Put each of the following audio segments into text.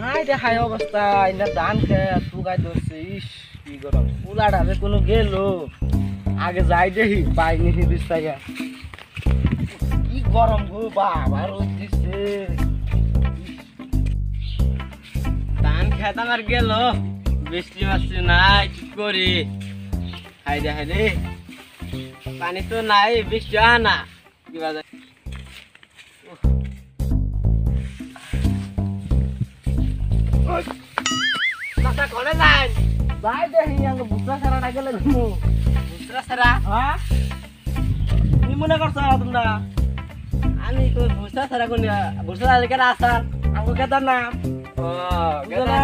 High দেখাই অবস্থা ইনা ধান খেয়ে টুকাই ধরছে ইস কি গরম উলা ঢাবে কোনো গেল আগে যাই দেখি পাইনি বিস্তারিয়া কি গরম গো বাবা রোদ দিচ্ছে ধান খেত আমার গেল বৃষ্টি মাসি নাই কি করি হাই দে পানি তো নাই বৃষ্টি আনা কি বাজে Masa kau lain? Baik deh yang kebuka sarang aja lah kamu. Buka sarang? Hah? Ini mana kau sarang tuh na? Ani itu buka sarang kau ni, buka sarang kan asal. Aku kata na. Oh, kata.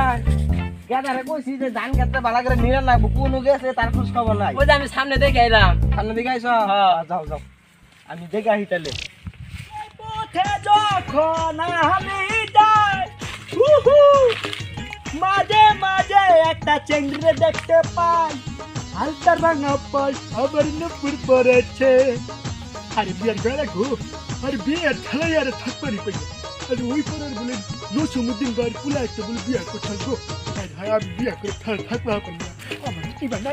Kata aku sih dan kata bala kira niran na buku nuge se tarkus kau bala. Oh, kami samne deh kaya ram. Samne deh kaya so. Jauh. Kami deh kaya hitale. Putih joko na kami dai. মাঝে মাঝে একটা চেংড়ে দেখতে পাই হালকা রাঙা পাই আবার নপুর পড়েছে আরে বিয়ার গলা গো আরে বিয়ার ঠেলাই আরে থাকবারই পাই আরে ওই পরের বলে নসুমুদ্দিন গার কুলা একটা বলে বিয়ার করতে গো আরে হায় আমি বিয়ার করে থাকবা পারি না আমার কি বানা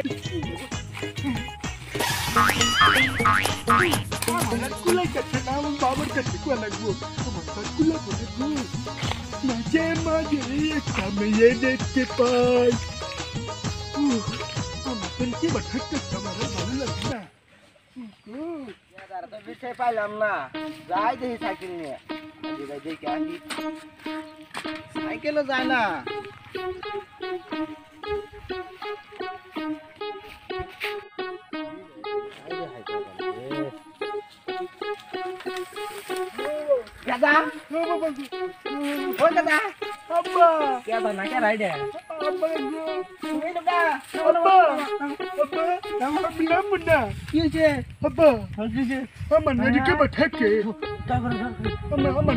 আমার কুলাই কাছে না আমার বাবার কাছে কুলা গো আমার কুলা পড়ে গো মাঝে মাঝে একটা মেয়ে দেখতে পাই আমার কি বা থাকতে আমার ভালো লাগে না তো বিষয় পাইলাম না যাই দেখি সাইকেল নিয়ে দেখি আসি সাইকেলও যায় না Gada, oh gada, apa? Gada nak kira ide? Apa itu? Ini gada, apa? Nama bilang benda. Iya je. Apa? Apa je? Aman jadi kita theke. Aman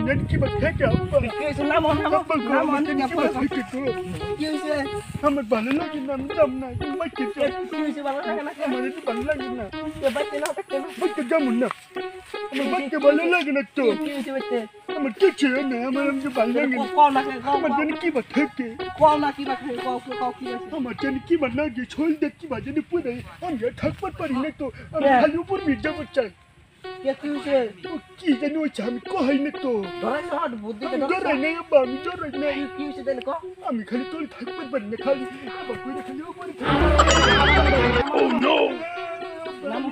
jadi kita theke apa? Kita nama jadi kita theke tu. Iya je. Aman balik lagi nam na, macam tu. Iya je balik lagi. Aman jadi balik lagi na. Ya baca na, baca jamun na. Aman baca balik lagi na tu. Iya je baca. Aman kecil na, aman jadi balik lagi. Aman jadi kita theke. Kau nak kita theke, kau kita. Aman jadi kita lagi, छोड़ दे की बात नहीं पूरे हम ये थक पर पड़ी नहीं तो हम खाली ऊपर मिर्जा बच्चा क्या क्यों से की जनो चाम को है नहीं तो डर साथ बुद्धि के डर नहीं अब हम डर नहीं क्यों से देने को हम खाली तो थक पर बनने खाली अब कोई नहीं खाली ऊपर oh no नाम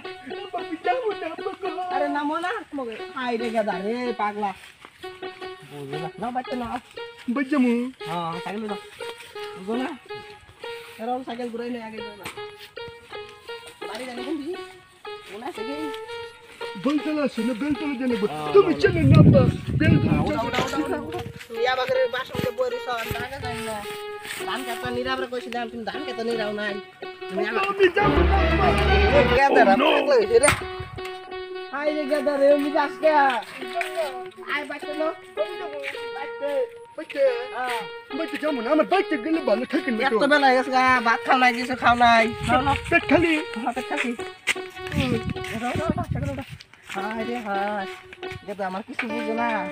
बाबी जाओ ना आपको अरे नाम ना मगे आई रे गदा रे पागला बोलना ना बच्चा मु हां साइकिल लो बोलना Erol sakit gurai nih agak mana? Lari dari kundi, mana sih? Beltala sih, beltala jadi ber. Tuh macam ni apa? Beltala. Udah. Ya bagai bahasa udah buat risau, antara kan lah. Dan kata nira berkau sedang tim dan kata nira unai. Kami jamu apa? Kita dah lagi deh. Hai kita dah midas kaya. Hai baca lo. Baca. Baca jamu nama baca gila balik kan? Ya tu bela ya sekarang bat kau lagi sekau lagi. Bet kali. Bet kali. Hai deh hai. Kita amar kisah juga na.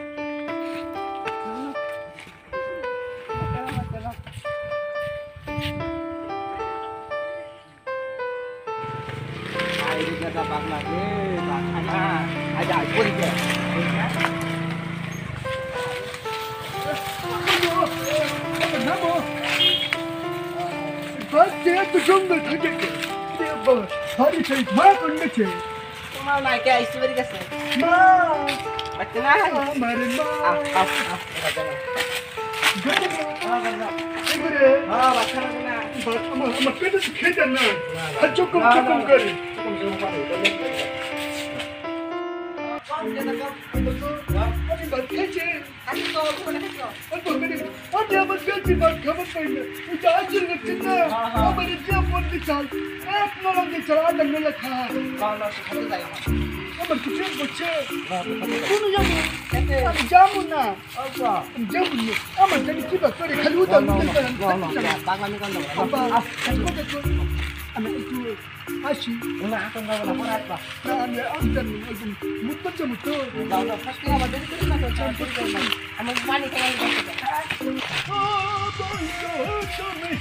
Hai kita bak lagi. Bakana. Ada pun je. Namo. Baca tu jungle thake. Dia ber. Hari cai makan ni. Mau naik ke istri ke sini? Mau. Macam mana? Mari mau. Makan tu kerja na. Cukup kari. Dia berkerja nak kawan payah. Udah ajar kerja. Apa dia pun dical. Nolong dical ada melaka. Kalau sekali saya. Apa kerja kerja. Kuno jamu. Jamu na. Apa? Jamu. Apa jadi kita kari kalau udah. Bangun ni kan dah. Apa? Anak itu asyik. Una akan kau lapor apa? Kami akan mutu je mutu. Dah pasti apa jadi kita nak campur. Amat mana kalau kita. तुम्हें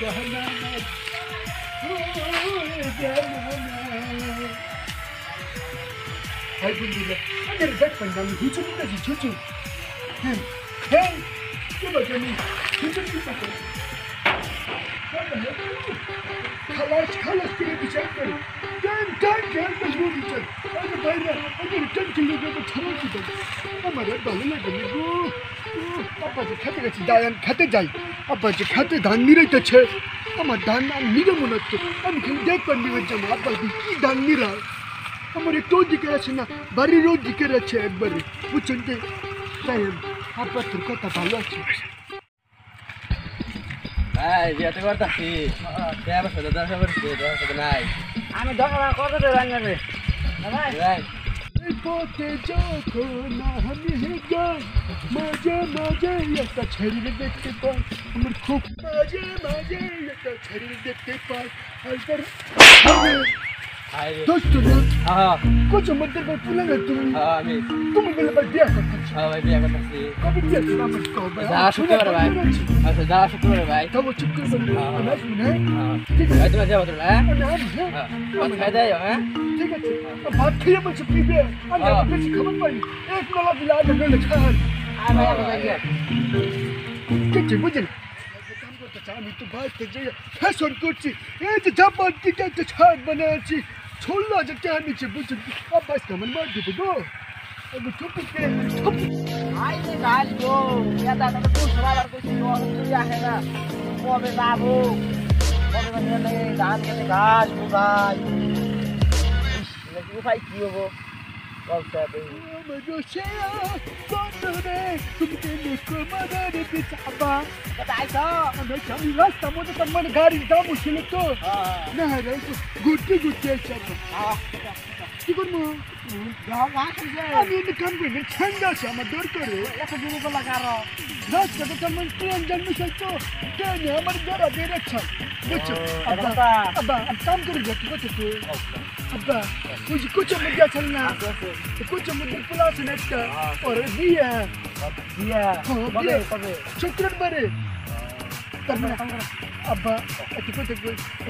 जाना Alhamdulillah, ada rezeki pandang hujung kita di cucu. Hey, coba kami hujung kita. Kalas kiri bicara. Dan baru bicara. Ada bayar, ada return kilo kita terus kita. Amara balu lagi ni go. Apa je khate kasi dayan khate jai. Apa je khate dhan nirai ta chhe. Amar dhan nira monat to. Ami khali dek panni bajam. Apa ki dhan nira. আমার একটু দিকে আছে না বাড়িরও দিকে আছে একবারে বুঝছেন যে তাই আপনার তোর কথা ভালো আছে ভাই বিয়াতে করতাছি আমার সাথে দেখা করছি দেখা সাথে নাই আমি দেখা কত রে রান্নাবে ভাই ভাই এই পথে যখন আমি যাই মাঝে মাঝে একটা ছেড়ে দেখতে পাই আমার খুব মাঝে মাঝে একটা ছেড়ে দেখতে পাই दोस्तों ना कुछ मंदिर में पुला ना तुम मेरे पर दिया करता भाई बिया करताছি कभी दिया ना मुझको जा शुक्र भाई अच्छा जा शुक्र भाई तब वो शुक्र बंदे ना सुने ठीक है तुम्हें जाओ तो ले बात खाई दे हैं ठीक है अब बात खाइए मुझे पी दे अरे कुछ खबर पाई एक नला दिला दे ले छान आ भाई बताइए किच बुझल काम को तो चामी तो बात ते जे फैशन करছি এই যে জাপান থেকে একটা ছাদ বানাচ্ছি छोड़ना जब नीचे बुझ अब बस कमन मार दे दो अब चुप के आई ने गाल को या दादा तो सवाल और कुछ और चुया है ना वो में बाबू वो में नहीं धान के घास बुगाई ये भाई की हो कब से भाई मुझे से कौन रे तुमके को मदद बिचाबा बताई तो मैं चामी रास्ता मोटे तमन गाड़ी दाम मुश्किल तो ना रे गुट्टी सब কি করব গাও আসে যে আমি এই কাম করি ঠান্ডা আছে আমার দরকার একটা দিন তো লাগারো রাস্তা তো তমন ট্রেন জন্ম তো কেন আমার দরা দে রাখছ বুঝছো আব্বা अब काम करेगा तो तो अब्बा मुझे कुछ मुद्दा चलना कुछ मुद्दा पुला से नेक्स्ट और दिया कबे शुक्र बरे करना अब्बा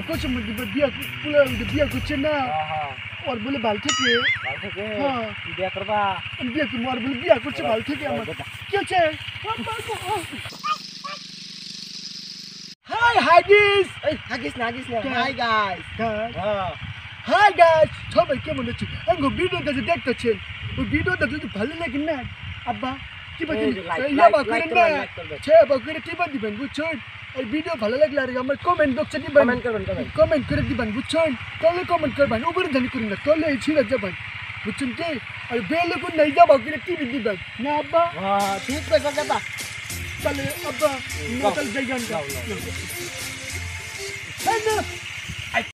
कुछ मुद्दा दिया कुछ ना और बोले बाल ठीक है हां बिया करबा बिया की मार बोले बिया कुछ बाल ठीक है मत क्यों छे हाय हागिस ना हाय गाइस हाय गाइस সবাই কেমন আছো আমি ভিডিওটা দেখতেছি ওই ভিডিওটা যদি ভালো লাগে না আব্বা কি বলি ইয়া বাকুরে না ছে বাকুরে কি দিবেন বুঝছেন এই ভিডিও ভালো লাগলে আর আমার কমেন্ট বক্সে দিবেন কমেন্ট করে দিবেন বুঝছেন তাহলে কমেন্ট করবেন উপরে জানি করেন না তাহলে এই ছিল যাবেন বুঝছেন কি আর বেলে কোন নাই যা বাকুরে টিভি দিবেন না আব্বা ঠিক কইছ যাবা তাহলে আব্বা নকল জায়গা না